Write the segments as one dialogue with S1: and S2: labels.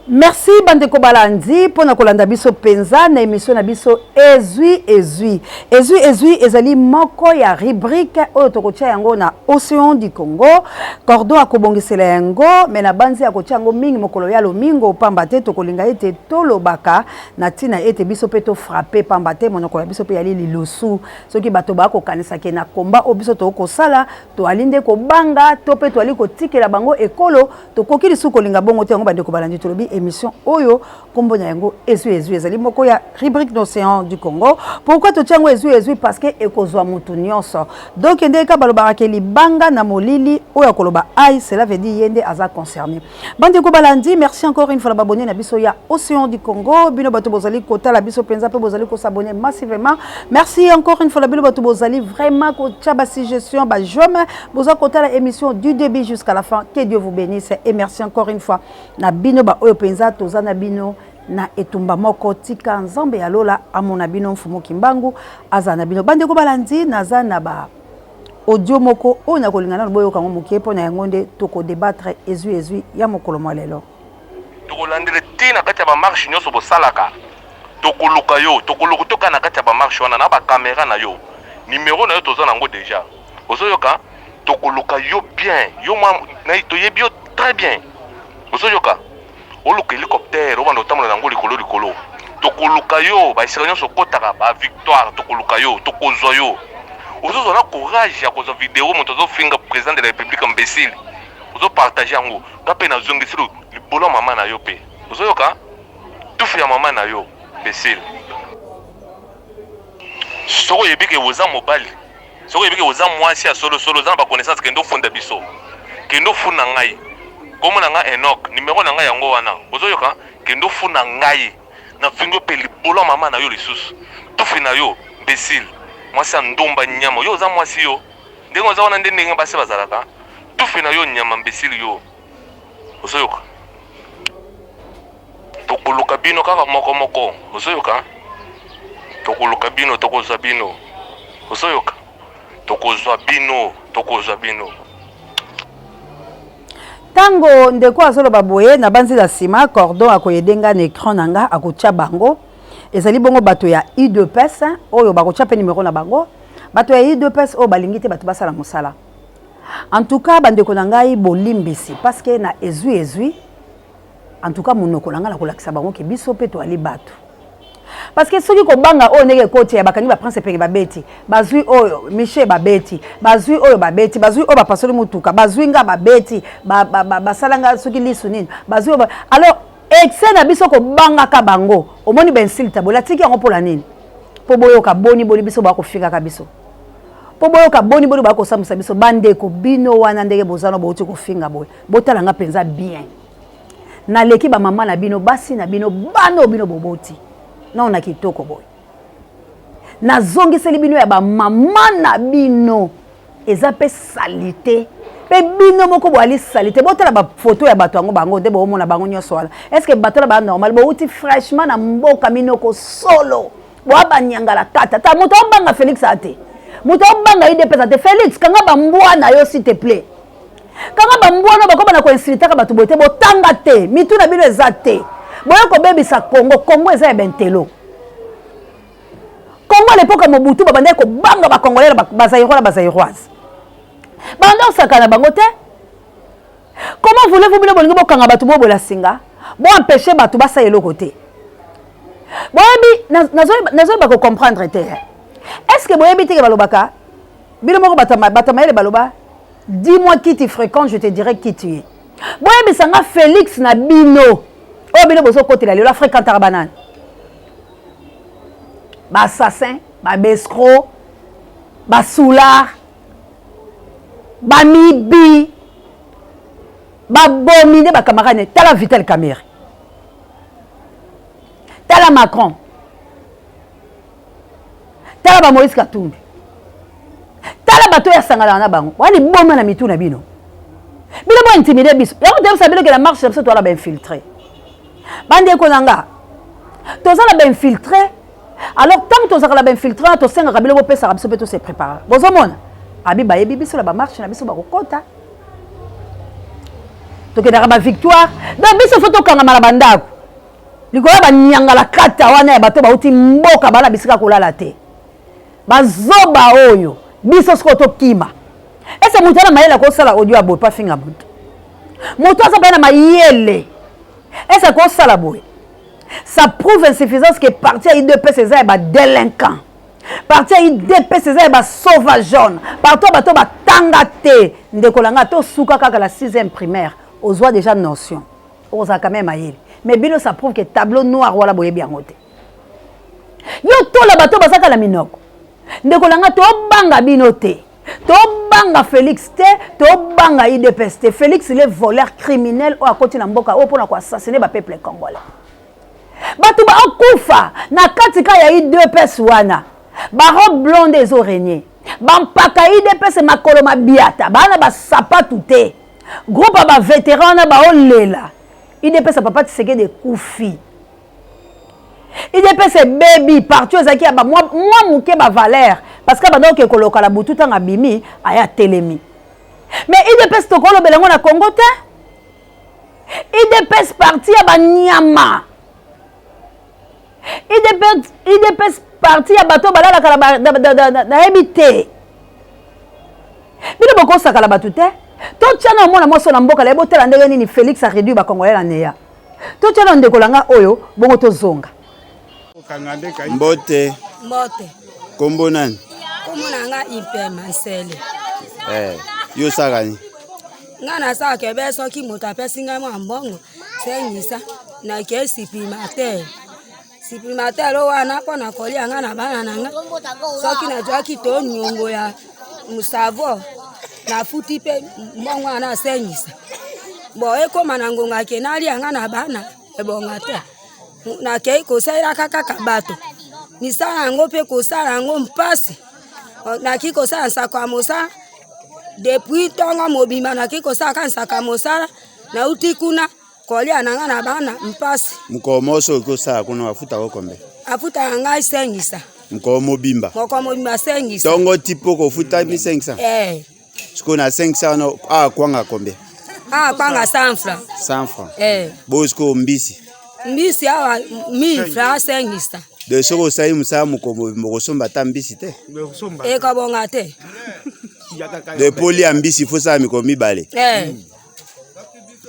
S1: Merci Bandeko Balandi pour na kolanda biso penza na émission na biso ezui ezali moko ya rubrique oyo tokotia yango na Océan du Congo cordon akobongisela yango mais na banzi akotia yango mingi mokolo ya lomingo pamba te tokolinga ete tolobaka na tina ete biso pe to frapper pamba te monoko ya biso pe yali lilosu soki bato bako kanisa ke na komba o biso to kosala to alinde ko banga to pe to ali ko tikela bango ekolo to kokili su kolinga bongo te yango Bandeko Balandi tolobi émission oyo kombo na yango ezui ezali moko ya rubrique d'Océan du Congo. Pourquoi to tiango ezui parce que ekozwa mutu nyonso donc ndeka balobaka ke libanga na molili oyo koloba ai cela veut dire yende aza concerné. Bandeko Balandi, merci encore une fois la abonner na biso ya Océan du Congo bino bato bozali kota la biso penza pe bozali ko s'abonner massivement. Merci encore une fois la bino bato bozali vraiment ko tchaba suggestion ba jome boza kota la émission du début jusqu'à la fin. Que Dieu vous bénisse et merci encore une fois na bino ba oyo penza tozana bino na etumba moko tika nzambe ya lola amona bino mfumo kimbangu azana bino. Bandeko Balandi nazana ba audio moko oyo na kolingana boyo kango mokie pona yango nde toko débattre ezui ya mokolo mwalelo
S2: tokolandele tina kati ya ba marche nyonso bosalaka tokoluka yo tokoluka na kati ya ba marche wana na ba caméra na yo numéro na yo toza nango déjà ozoyoka tokoluka yo bien yo mwa na toyebi yo très bien ozoyoka oluka hélicoptère obanda otambola nango likolo tokoluka yo baisika nyonso kotaka ba victoire tokoluka yo tokozwa yo ozozo na courage ya kozwa vidéo moto ozofinga président de la république imbécile ozo partager yango ngape na zongisi libolo mama na yo pe ozoyoka tufu ya mama na yo imbécile soko yebike oza mobali soko yebike oza mwasi ya solo za ba connaissance kendo funda biso kendo funa ngai komo na nga Enoch numéro na nga yango wana ozoyoka kendo funa ngai na fingo pe libolo mama na yo lisusu tufu na yo imbécile mwasi ndomba nyama yo za mwasi yo ndenge oza wana ndenge basi bazalaka tufu na yo nyama imbécile yo ozoyoka tokoluka bino kaka moko ozoyoka tokoluka bino tokozwa bino ozoyoka tokozwa bino
S1: tango ndeko azoloba boye na banzi la sima cordon akoyedenga na écran nanga akotia bango ezali bongo bato ya I2PS oyo bakotia pe numéro na bango bato ya I2PS oyo balingi te bato basala mosala en tout cas bandeko na ngai bolimbisi parce que na ezui en tout cas monoko na nga na kolakisa bango ke biso pe to ali bato parce que soki ko banga oyo ndenge koti ya bakangi ba prince peke babeti bazui oyo Michel babeti bazui oyo bapasoli mutuka bazui nga babeti basalanga soki lisu nini bazui alors excès na biso ko banga ka bango omoni ben silta bola tiki yango pola nini po boyoka boni biso ba ko fika ka biso po boyoka boni ba ko samusa biso bandeko bino wana ndenge bozana bauti ko finga boy botala nga penza bien na leki ba mama na bino basi na bino bano bino boboti na ona kitoko boy na zongiseli bino ya ba mama na bino eza pe salite pe bino moko boali salite botala ba photo ya bato yango bango nde bomona bango nyonso wala est-ce que bato ba normal bo uti fraîchement na mboka minoko solo bo abanyangala tata ta moto banga Félix ate moto banga ide pesate Félix kanga ba mbwana yo s'il te plaît kanga ba mbwana ba ko bana ko insulter ka bato bote botanga te mitu na bino ezate boyo ko bebisa Congo eza ya bentelo Congo à l'époque Mobutu babande ko banga ba congolais ba zaïroise banda osakana bango te. Comment voulez-vous bino bolingo bokanga batu bo bola singa bo empêcher batu basa eloko te boyebi nazo ba ko comprendre te est-ce que boyebi te ke balobaka bino moko batama ele baloba dis-moi qui tu fréquentes je te dirai qui tu es boyebi sanga Félix na bino o bino bozo kotela lelo fréquentara banane ba assassin ba bescro ba soulard ba mibi ba bomine ba camarade tala Vital Kamerhe tala Macron tala ba Moïse Katumbi tala bato ya sangala na bango wali boma na mitu na bino bino bo intimider biso ya ko sabilo que la marche c'est toi la ba infiltré bande ko nanga toza la ba infiltré alors tant que toza la ba infiltré to senga kabilo bo pesa biso pe to se préparer bozomona abi ba yebi biso la ba marche na biso ba kokota tokendaka ba victoire donc biso fo tokanga mala bandako likola banyanga la kata wana ya bato bauti mboka bana bisika kolala te bazoba oyo biso siko tokima ese mutu ana mayele kosala audio aboye pa finga mutu aza na mayele ese kosala boye ça prouve insuffisance que parti à IDPS c'est un délinquant parti à IDPS c'est un sauvage jaune partout bato batangate ndekolanga to suka kaka la 6e primaire aux oies déjà notion aux a quand même mayele mais bino ça prouve que tableau noir wala boye bien ngote yo to la bato basaka la minoko ndekolanga to banga bino te to banga Félix te to banga IDPS te Félix il est voleur criminel ou à côté na mboka ou pour na assassiner ba peuple congolais bato ba okufa na katika ya IDPS wana ba robe blonde ezorenye ba mpaka IDPS makolo mabiata bana ba sapatu te groupe ba vétéran na ba olela IDPS papa tiseke de kufi IDPS baby partout ezaki ba moi muke ba valeur parce que bando ke koloka la butu tanga bimi aya telemi mais IDPS to kolo belango na Congo te IDPS parti ya ba nyama IDPS parti ya bato balala kala na ebité bino boko sakala bato te to tchana mona moso na mboka lebo tela ndenge nini Félix a réduit ba congolais la neya to tchana ndekolanga oyo bongo to zonga
S3: mbote kombo nani
S4: kombo nanga Impemansele
S3: yo sakani
S4: ngana saka be soki moto apesi ngai mwa mbongo sengisa na ke supprimateur wana pona kolia ngana bana nanga soki na jwaki to nyongo ya musavo na futi pe mbongo ana sengisa bo ekoma na ngonga ke nali ngana bana ebonga te na ke ko saira kaka kabato ni sala ngo pe ko sala ngo mpasi na kiko sala sakwa mosa depuis tonga mobima na kiko sala kan saka mosala na utikuna kolia nanga na bana mpasi
S3: mkomoso ko sala kuna wafuta ko kombe
S4: afuta ngai sengisa
S3: mkomo bimba
S4: sengisa
S3: tongo tipo ko futa mi sengisa siko na sengisa no kwanga kombe
S4: kwanga 100 francs
S3: bosko mbisi
S4: awa 1000 francs sengisa
S3: de soko sai musa mukomo mokosomba ta mbisi te
S4: kabonga te
S3: de poli ambisi fosa mikomi bale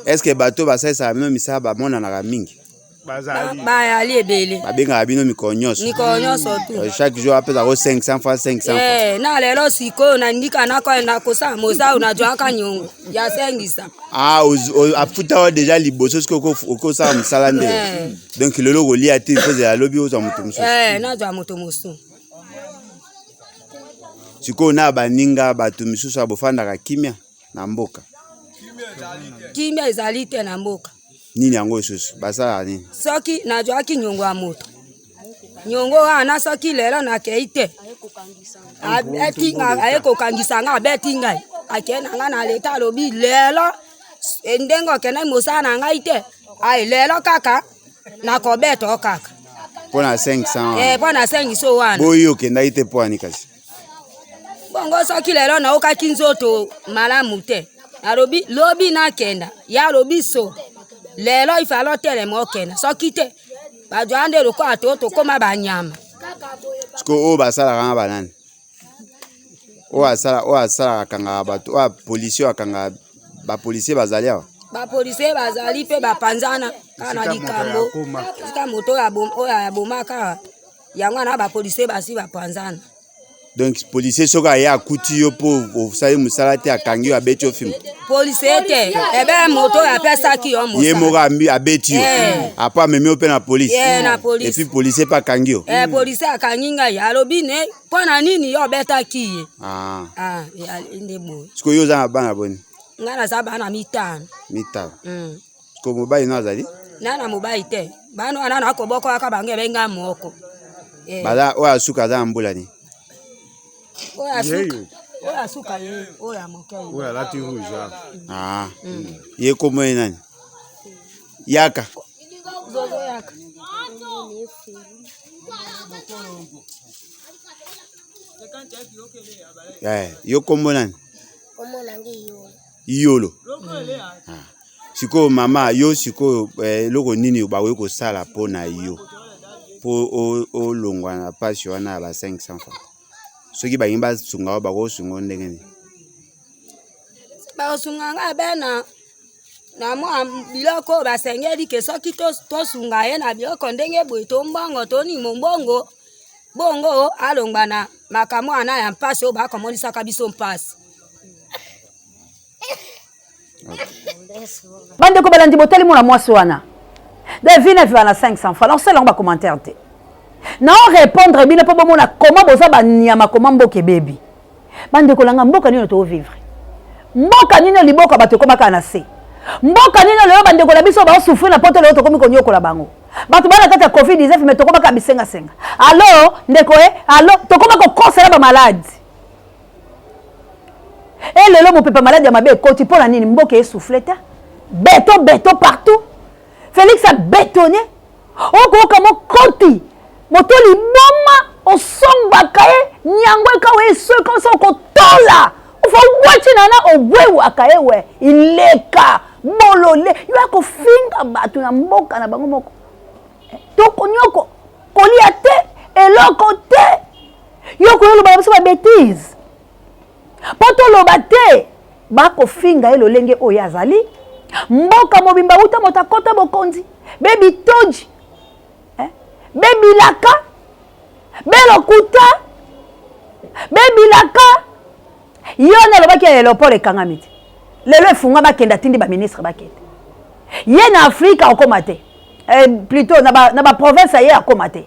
S3: est-ce que bato basasa bino misala bamona na mingi
S4: bayali ebele
S3: babenga bino mikonyoso
S4: tu
S3: chaque jour apesa ko 500 francs 500 francs
S4: na lelo siko na ndika na ko na kosa mosa unajua kanyongo ya sengisa
S3: afuta wa déjà liboso ko sa musala nde donc lelo ko lia ti pose la lobi oza mutu musu
S4: na jwa mutu musu
S3: siko na baninga batu misusu abofanda kimia na mboka
S4: kimia ezali te na mboka
S3: nini yango susu basala nini
S4: soki na jwa kinyongo ya moto nyongo wana soki lelo na keite ayeko kangisa nga beti ngai akena nga na leta lobi lelo ndengo kena mosana ngai te ai lelo kaka na kobeto kaka
S3: pona 500
S4: pona 500 wana
S3: boyo kenda ite poani kasi
S4: bongo soki lelo na okaki nzoto malamu te lobi na kenda ya lobi so lelo ifalo tele mo kenda soki te bajwande loko atoto koma banyama
S3: sko o basala kanga banani o asala kanga bato o policier akanga ba policier bazali awa
S4: ba policier bazali pe bapanzana kana likambo sika moto ya bomaka yango na ba policier basi bapanzana
S3: donc policier soka ya akuti yo po osali musala te akangi yo abeti yo film
S4: policier te ebe moto ya pesa ki yo musala
S3: ye moka abeti yo apa amemi yo pe na police
S4: na police
S3: et puis policier pa kangi yo
S4: policier akangi ngai alobi ne pona nini yo beta ki ye ya inde bo
S3: siko yo za na bana boni
S4: ngana za bana mitano
S3: siko mobali na azali
S4: na mobali te bana wana na koboko aka bange benga moko
S3: bala o asuka za mbula ni
S4: oya suka ye oya mokei
S5: oya lati rouge
S3: ye komo nani yaka
S4: zozo yaka
S3: yo komo nani
S6: komo nangi
S3: Yolo siko mama yo siko loko nini bawe ko sala pona yo po o longwa na page wana ba 500 francs soki ba yimba sunga ba ko sungo ndenge ni
S4: ba sunga nga bena na mo biloko ba sengeli ke soki to sunga ye na biloko ndenge boy to mbongo to ni mbongo bongo alongba na makamo ana ya mpasi o ba komonisa ka biso mpasi
S1: bande ko balandi boteli mona mwasi wana devine va na 500 francs alors c'est là on va commenter na on répondre bino po bomona comment boza ba nyama comment mboke baby bande ko langa mboka nino to vivre mboka nino liboka bato komaka na se mboka nino leo bande ko la biso ba souffrir na poto leo to komi konyo ko la bango bato bana kata COVID-19 mais to komaka bisenga senga alors ndeko alors to komaka kosela ba malade. Et le l'homme peut pas malade à ma belle côté pour la nini mboke essoufflé béton partout. Félix a bétonné. Oh comment côté motoli mama au son bakaye nyangwe kawe ce comme ça ko tola. On va watch nana au wewe akaye we ileka bolole yo ko finga batu na mboka na bango moko. To konyoko koliate eloko te. Yo ko lo ba biso ba bêtise. Poto lobate bako finga elo lenge oyo azali mboka mobimba uta motakota bokonzi bebi toji bebi laka belokuta bebi laka yona lobaki aéroport ekangamiti lelo efunga bakenda tindi ba ministre bakende ye na Afrika okomate plutôt na ba province ye akomate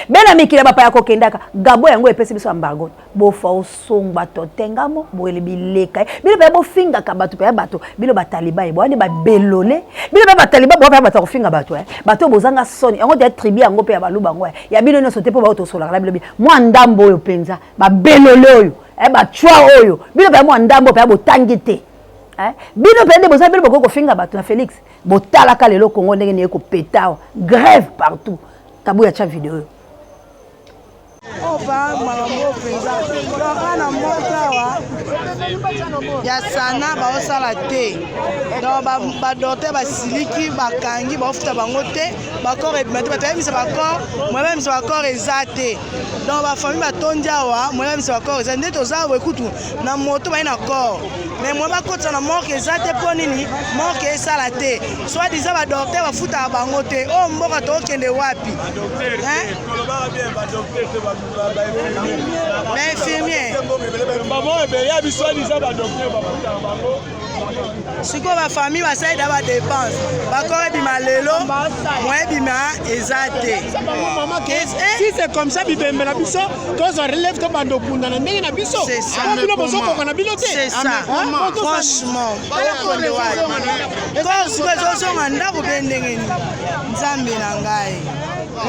S1: bena mikila bapa yako kendaka gabo yango epesi biso embargo bo fa osomba totengamo bo elibileka bilo ba bo finga ka bato pa bato bilo ba taliba bo ande ba belole bilo ba taliba bo pa bato ko finga bato bato bozanga soni yango de tribu yango pe ya baluba ngo ya bilo no sote po ba to sola la bilo mo ndambo oyo penza ba belole oyo ba chwa oyo bilo ba mo ndambo pe bo tangite bino pe nde boza bilo ko finga bato na Félix bo talaka lelo Congo ndenge ne ko petao grève partout tabu ya cha vidéo
S5: Opa malambo penza lokana mokawa ya sana ba osala te donc ba dote ba siliki bakangi ba ofuta bango te ba corps ebimate ba tayebisa ba corps moi même ba corps ezate donc ba famille ba tondiawa moi même ba corps ezate ndeto za wekutu na moto ba ina corps mais moi ba kotsa na mort ezate po nini mort esala te soit disant ba docteur ba futa bango te o mboka to kende wapi hein mais infirmier siko ba famille ba saïd ba dépense ba corps bima lelo moi bima ezate
S6: si c'est comme ça bibembe na biso tous on relève to bando kunda na ndenge na biso
S5: c'est ça
S6: c'est ça
S5: franchement quand siko zo nganda ko bendenge ni nzambe na ngai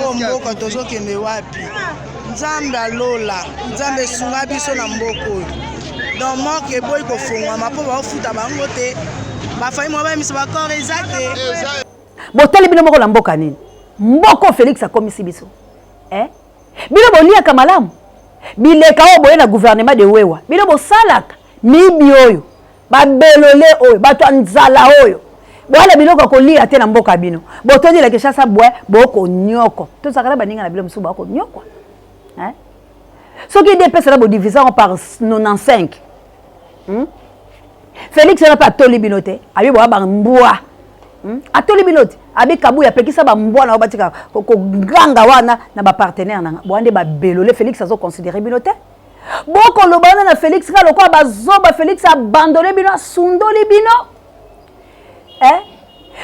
S5: o mboka tozokende wapi nzambe alola nzambe sunga biso na mboko donc moke boy ko funga mapo ba futa bango te ba fai mo ba miso ba corps ezate
S1: botali bino moko la mboka nini mboko Félix akomisi biso bino bolia kamalamu bileka o boye na gouvernement de wewa bino bosalaka mibi oyo ba belole oyo bato nzala oyo bwana biloko kolia te na mboka bino botoni la keshasa bwe boko nyoko to sakala baninga na bilo musu boko nyoko ce qui dépasse la division par 95 Félix n'a pas toli binote abi bo ba mbwa atoli binote abi kabu ya pekisa ba mbwa na batika ko ganga wana na ba partenaire na boande ba belole Félix azo considérer binote boko lobana na Félix ka lokwa bazoba Félix abandonné bino sundoli bino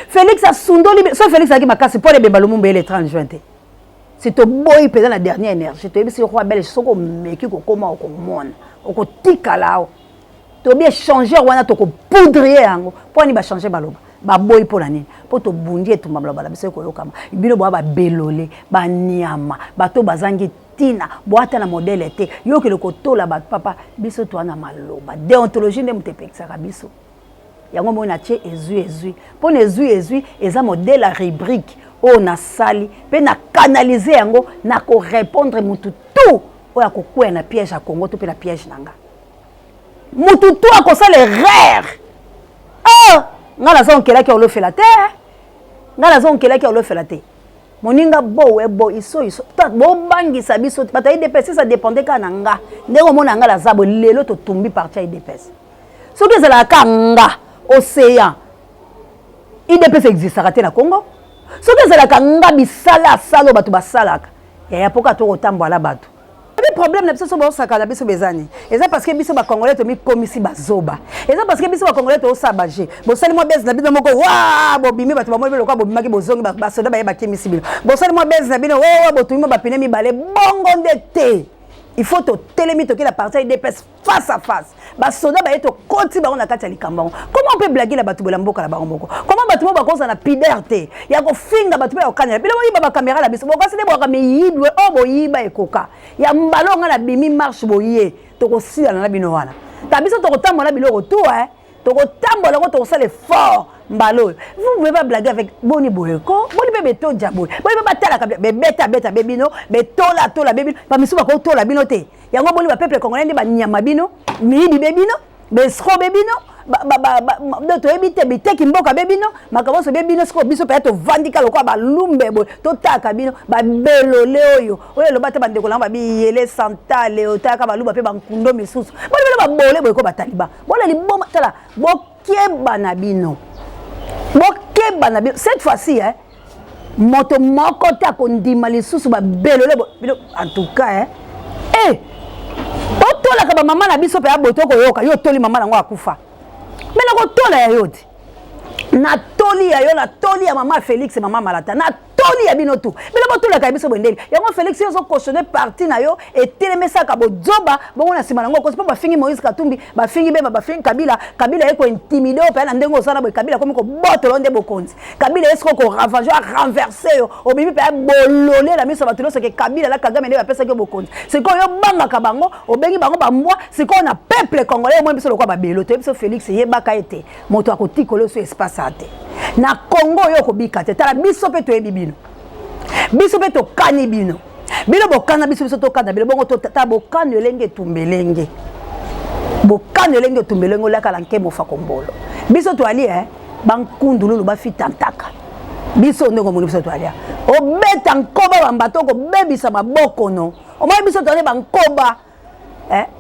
S1: Félix a sundoli bino so Félix a ki makasi pour les bemba lumumba le 30 juin. C'est au boy pendant la dernière énergie. Tu es roi belge, soko meki ko koma ko mona. Oko tika lao. Tu bien changer wana to ko poudrier yango. Po ni ba changer baloba. Ba boy pour la nini. Po to bundi to mabla biso ko lokama. Bino bo ba belole, ba nyama, ba to bazangi tina, boata na modèle té. Yo ke le ko to la ba papa biso to na maloba. Déontologie ne mutepekisa ka biso. Yango mo na tie ezui. Po na ezui eza modèle à rubrique. O na sali pe na canaliser yango na ko répondre mutu tout o ya ko kwena na piège à Congo to pe na piège nanga mutu tout a ko sala rare ngala zo nkela ki olofela te ngala zo nkela ki olofela te moninga bo iso ta bo bangisa biso bata IDPS ça dépendait kana nga ndeko mona ngala zabo lelo to tumbi parti IDPS soki ezala kanga océan IDPS existera te na Congo soki ezala kanga bisala salo bato basalaka ya poka to kotambola bato le problème na biso so ba saka na biso bezani eza parce que biso ba congolais to mi komisi bazoba eza parce que biso ba congolais to sabaje bo sali mo bezi na bino moko wa bo bimi bato ba mo belo kwa bo bimaki bozongi ba soda ba yeba kemisi bino bo sali mo bezi na bino wa bo tumi ba pine mi balé bongo ndete il faut to telemi to la partie IDPS face à face ba soda ba eto koti ba on a kati ya likambango comment on peut blaguer la batu bolamboka la bango comment batu ba koza na piderté ya ko finga batu ba okanya bila bo ba caméra la biso bo kasi de bo ka me yidwe o bo yiba ekoka ya mbalonga na bimi marche boye to ko sila na bino wana ta biso to ko tambola biloko tout to ko tambola ko to ko sala fort mbalo vous pouvez pas blaguer avec boni boyeko boni bebe to jabo boni ba tala ka be beta bebino be tola bebino ba misu ba ko tola bino te yango boni ba peuple congolais ndi ba nyama bino midi bebino be sro bebino ba to ebite biteki mboka bebino makabo so bebino siko biso pe to vandika lokwa ba lumbe bo to taka bino ba belole oyo lo bata bande ko lamba bi yele santale o taka ba luba pe ba nkundo misusu boni ba bole boyeko ba taliba bona liboma tala bo keba na bino bokeba na bino cette fois-ci moto moko ta kondima lisusu ba belole en tout cas otola ka ba mama na biso pe aboto ko yoka yo toli mama nango akufa mena ko tola ya yodi na toli ya yo na toli ya mama Félix et mama Malata na toli ya bino tu bila botola ka biso bondeli yango Félix yo so cautionner parti na yo et telemesa ka bozoba bongo na sima nango ko pa fingi Moïse Katumbi ba fingi beba ba fingi Kabila eko intimider o pe na ndengo sana bo Kabila komi ko botolo nde bokonzi Kabila esko ko ravager renverser yo o bibi pe bolole la miso batulo ce que Kabila la Kagame nde ba pesa ke bokonzi c'est ko yo banga ka bango o bengi bango ba mwa c'est ko na peuple congolais mo biso lokwa ba belo to biso Félix yebaka ete moto akotikolo so espace ate na Congo yo ko bikate tala biso pe to ebibino biso pe to kani bino bilo bokana biso to kana bilo bongo to ta bokana elenge tumbelenge bokana elenge tumbelenge la kala nkemo fa kombolo biso to ali bankundulu ba fitantaka biso ndongo mo biso to ali o beta nkoba bambato ko bebisa maboko no o mai biso to ali bankoba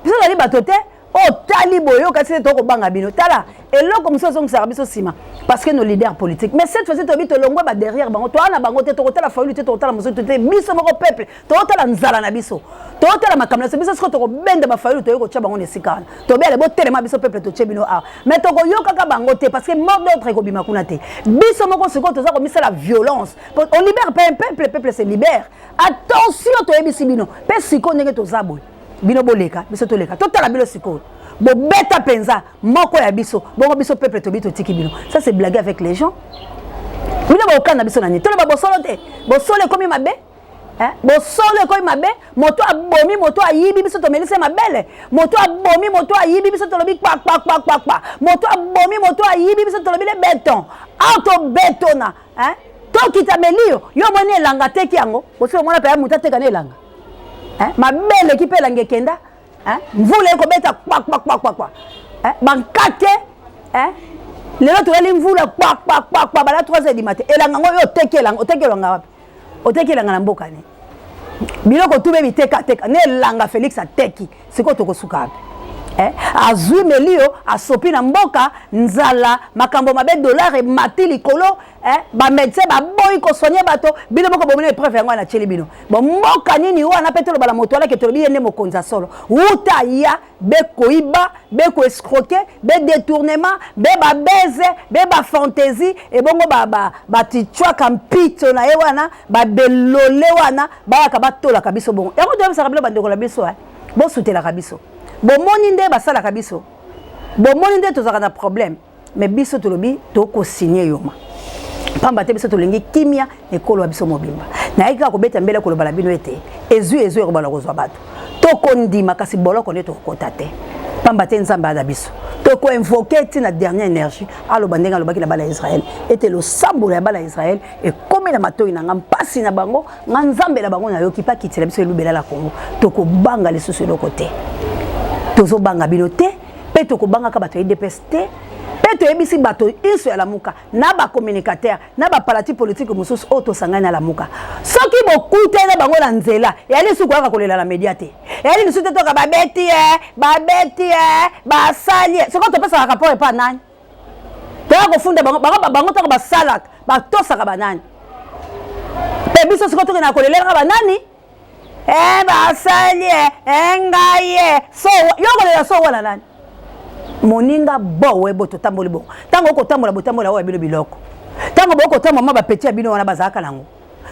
S1: biso ali batote o tali boyo kasi to ko banga bino tala eloko musoso ngisa biso sima parce que nos leaders politiques mais cette fois-ci to bito longwa ba derrière bango to ana bango te to kotala faulu te to kotala musoso te biso moko peuple to kotala nzala na biso to kotala makamla biso siko to ko benda ba faulu to yoko tcha bango nesikana to bele bo telema biso peuple to tchebino a mais to ko yoka ka bango te parce que mort d'autre ko bima kuna te biso moko siko to za ko misa la violence on libère pas un peuple le peuple se libère attention to yebisi bino pe siko ndenge to zabo bino boleka biso to leka to tala bilo siko bo beta penza moko ya biso bongo biso peuple to bito tiki bino ça c'est blaguer avec les gens bino ba okana biso nani to ba bosolo te bosolo komi mabe bosolo komi mabe moto abomi moto ayibi biso to melise mabele moto abomi moto ayibi biso to lobi kwa moto abomi moto ayibi biso to lobi le béton auto bétona to kitamelio yo moni elanga teki yango bosolo mona pe muta teka na elanga mabele ki pe lange kenda mvula eko beta kwa bankate lelo toyali mvula kwa bala 3h du matin elanga ngo yo otekelanga wapi otekelanga na mboka ne biloko tube biteka ne elanga Félix ateki siko tokosuka wapi azwi melio asopi na mboka nzala makambo mabe dollar e mati likolo ba médecin ba boy ko soigner bato bino moko bomene preuve yango na cheli bino bon mboka nini wana petelo bala moto ala ke tolobi yende mokonza solo uta ya be koiba be ko escroquer be détournement be ba beze be ba fantaisie e bongo ba tichwa kampito na ye wana ba belole wana ba ka batola kabiso bongo yango de bisa kabilo bandeko la biso bo soutela kabiso bomoni nde basala kabiso bomoni nde tozaka na problème mais biso tolobi to ko signer yoma pamba te biso tolingi kimia ekolo biso mobimba na yika ko beta mbele ko lobala bino ete ezu ko bala kozwa bato to kondima kasi boloko nde to kota te pamba te nzamba ada biso to ko invoquer tina dernière énergie alo bandenga lobaki la bala Israël était le sambola ya bala Israël et comme na matoi na ngampasi na bango nzambe la bango na yoki pa kitela biso lubela la Congo to ko banga le soso de côté tozo banga bino te pe to ko banga ka bato IDPS te pe Beto ebisi bato iso ya lamuka na ba communicateur na ba parti politique mususu auto sangana lamuka. Soki bokute na bango na nzela yali suku aka kolela la médiaté. Yali nisusu to ka babeti ba sali. Soko to pesa rapport pa nani. To ko funda bango to ba salak ba tosa ka banani. Pe biso soko to na kolela ka banani. Ba sali ngaye. So yo kolela so wala nani. Moninga bowe boto tamboli bo tango ko tambola botambola wa bino biloko tango boko tambo ma ba petit abino wana bazaka nango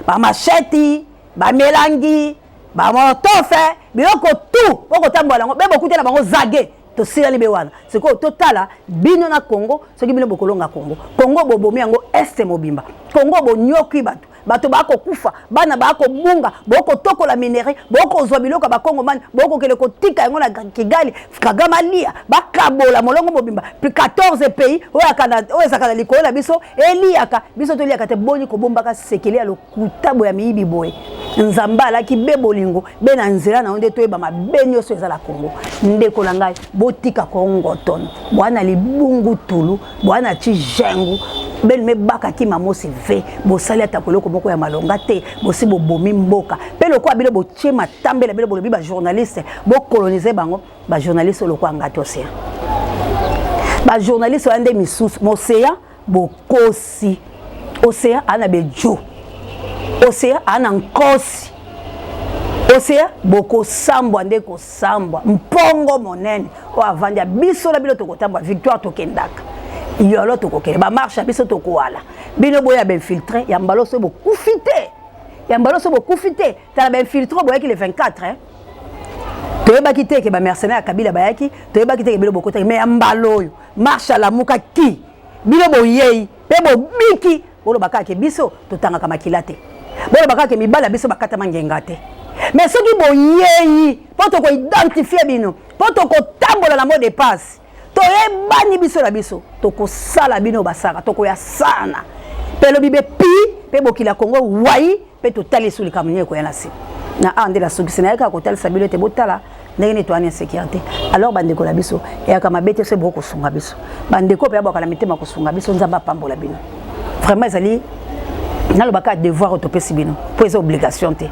S1: ba macheti ba melangi ba motofe biloko tout boko tambola ngo bebo kutela bango zage to sila libe wana siko totala bino na Congo soki bino bokolonga Congo bobomi yango este mobimba Congo bonyoki bato bako kufa bana bako bunga boko toko la minerie boko zwa biloko ba Congo man boko kele ko tika yango na Kigali Kagama lia bakabola molongo mobimba plus 14 pays oya sakana likola biso eliaka biso to liaka te boni ko bombaka sekeli ya lokutabo ya miyibi boye nzambala ki bebolingo bena nzela na onde to eba mabenyo so ezala Congo ndeko na ngai botika Congo ton bwana libungu tulu bwana chi jengu ben me baka ki mamosi ve bo sali atakoloko moko ya malonga te bo si bo bomi mboka pe loko abile bo chema tambela bele bo ba journaliste bo coloniser bango ba journaliste loko angato océan ba journaliste ande misusu mo océan bo kosi océan ana bejo océan ana nkosi océan boko sambwa ndeko sambwa mpongo monene o avandi biso la bilo tokotamba victoire tokendaka yolo tokokele ba marche biso tokoala bino boya ben filtré ya mbalo so bo kufite tala ben filtré boya ki le 24 hein toyeba kite ke ba mercenaire Kabila bayaki toyeba kite ke bino bokota mais ya mbalo yo marche la muka ki bino boyei pe bo biki bolo bakake biso totanga kama kilate bolo bakake mibala biso bakata mangenga te mais soki boyei poto ko identifier bino poto ko tambola na mot de passe toyebani biso la biso tokosala bino basaka tokoya sana pelo bibe pi pe bokila Congo wai pe totali suli kamunye ko yana si na ande la soki sina ka kotali sabilo te botala ndenge to ani sécurité alors bandeko la biso ya kama bete se boko sunga biso bandeko pe abaka la mitema ko sunga biso nzamba pambola bino vraiment ezali nalobaka devoir otopesi bino po eza obligation te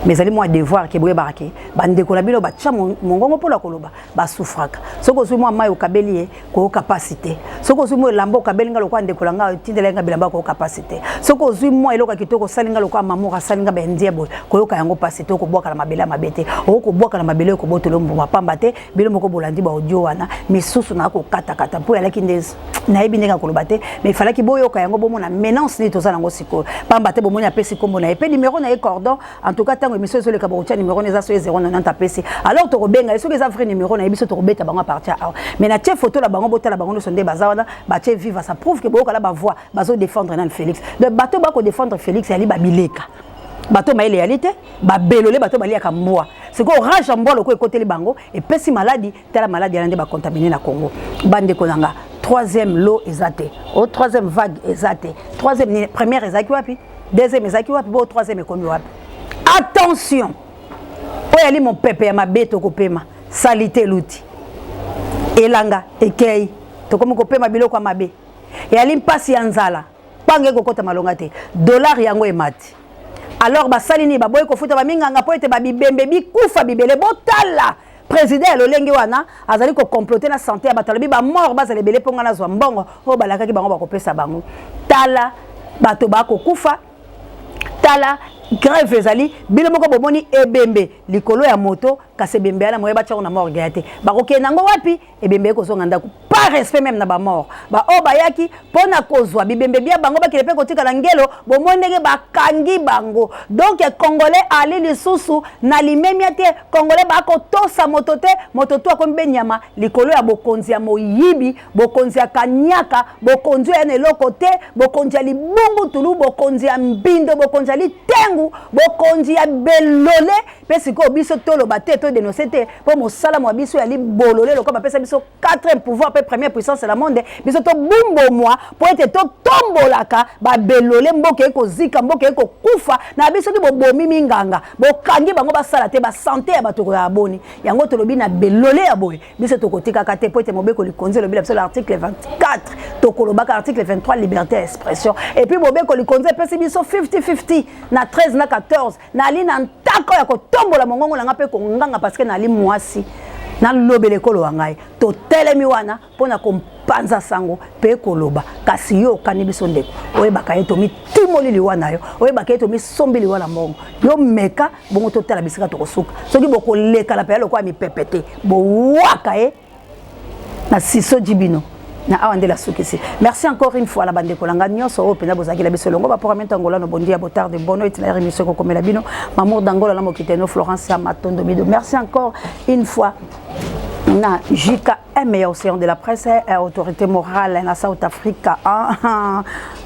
S1: mais ali moi devoir ke boye barake bandeko la bilo ba tcha mongongo pola koloba ba souffraka soko zo moi mayo kabeli ko capacité soko zo moi lambo kabeli ngalo kwa ndeko langa tindela nga bilamba ko capacité soko zo moi eloka kitoko salinga lokwa mamour salinga ba ndie boy ko yoka yango pasité ko boka la mabela mabete o ko boka la mabele ko botolo mbo mapamba te bilo moko bolandi ba audio wana misusu na ko kata kata po yala kindes na yebi ndenga koloba te mais fallait ki boyo ka yango bomona menace ni to za nango siko pamba te bomoni apesi kombo na epé numéro na e cordon en tout cas émission sur le Cameroun numéro neza so 090 pc alors to robenga so les vrai numéro na biso to robeta bango partir mais na tie photo la bango bota la bango no sonde bazawana ba tie viva ça prouve que boka la ba voix bazo défendre nan Félix de bateau ba ko défendre Félix ali babileka bateau maile réalité ba belolé bateau bali aka mboa c'est ko orange mbolo ko côté les bango et pesi maladie telle maladie alande ba contaminer na Congo bande konanga troisième lot ezate au troisième vague ezate troisième première ezaki wapi deuxième ezaki wapi bo troisième ekomi wapi. Attention, oyali mon pepe ya mabeto kopema salite luti elanga ekei tokomo kopema biloko ya mabe yali mpasi ya nzala pange kokota malonga te dollar yango emati alors basalini baboye kofuta baminganga po ete babibembe bikufa bibele botala président lolenge wana azali ko comploter na santé ya batalo ba mort bazale belé ponga na zwa mbongo o balakaki bango bakopesa bango tala bato bako kufa tala grève ezali bino moko bomoni ebembe likolo ya moto kasi bembe ala moye batya na morgue yate bakoke nango wapi ebembe ko zonga ndako pas respect même na ba mort ba o bayaki pona kozwa bibembe bia bango bakile pe kotika na ngelo bomondenge bakangi bango donc congolais ali lisusu na limemia te congolais bako tosa moto te moto to akombe nyama likolo ya bokonzi ya moyibi bokonzi ya kanyaka bokonzi ya neloko te bokonzi ya libungu tulu bokonzi ya mbindo bokonzi ya litengu bokonzi ya belole pesi siko biso tolo baté to dénoncer te pour mosala mo biso ya li bololé le comme pesa biso 4e pouvoir pe première puissance de la monde biso to bumbo moi pour être to tombolaka ba belolé mboke ko zika mboke ko kufa na biso ki bobomi minganga bo kangi bango ba sala te ba santé ya bato ya boni yango to lobi na belolé ya boy biso to kotika kate pour être mobeko li konzi lobi l'article 24 to kolobaka article 23 liberté d'expression et puis mobeko li konzi pesa biso 50-50 na 13 na 14 na li na ntako ya kotombola mongongo na ngape ko nganga parce que na li mwasi na lobele kolo wangai to telemi wana pona kompanza sango pe koloba kasi yo kanibiso ndeko oyebaka yeto mi timoli liwana yo oyebaka yeto mi sombili wana mongo yo meka bongo to tela bisika to kosuka soki boko leka la pelo kwa mi pepete bo waka na siso jibino na awande la sukisi. Merci encore une fois la bande kolanga nyonso o pena bozaki la biso longo ba pour amenta ngola no bondi ya botard de bono itinéraire émission ko komela bino mamour dangola la mokiteno Florence Matondo Mido. Merci encore une fois na JKM et océan de la presse autorité morale na South Africa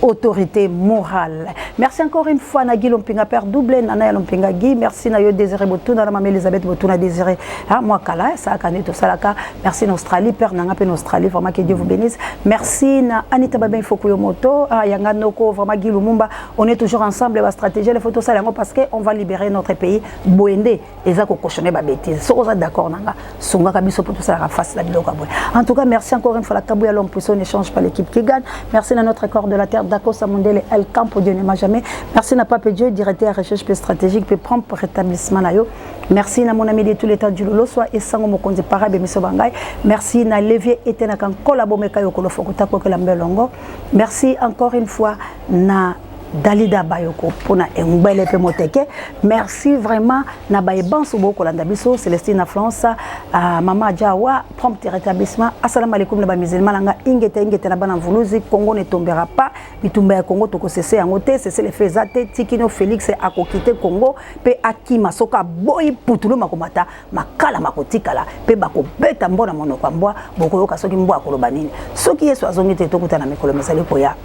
S1: autorité morale. Merci encore une fois na Guy Lompinga père double nana Lompinga Guy merci na yo Désiré Botuna na maman Elisabeth Botuna Désiré moi kala ça kané to salaka merci na Australie père nanga pe na Australie vraiment que Dieu vous bénisse. Merci na Anita Babin Fokuyo Moto Yanga Noko vraiment Guy Lumumba on est toujours ensemble la stratégie les photos ça parce que on va libérer notre pays Boende eza ko cochonner ba bêtise so vous êtes d'accord nanga sunga kabiso tout ça la face la biloko. En tout cas, merci encore une fois la Kabouya l'homme puissant n'échange pas l'équipe qui gagne. Merci à notre corps de la terre Dako Samondele El Campo Dieu n'aima jamais. Merci à Pape Dieu directeur recherche stratégique puis prompt rétablissement là yo. Merci à mon ami de tous les temps du lolo soit et sango mokonzi parabe miso bangai. Merci na levier etena kan collaborer kayo ko lofokuta ko la mbelongo. Merci encore une fois na Dalida Bayoko pona embele pe moteke. Merci vraiment na bayeban subo kolanda biso Célestine France mama Jawa prompt rétablissement. Assalamu alaikum les musulmans langa ingete na bana mvuluzi Congo ne tombera pas bitumba ya Congo toko cesser en ote cesser les faisate Tikino Félix akokite Congo pe akima soka boy putulu makomata makala makotikala pe bako beta mbona monoko mbwa boko yoka soki mbwa koloba nini soki Yesu azongite tokuta na mikolo mesali ko ya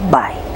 S1: bye.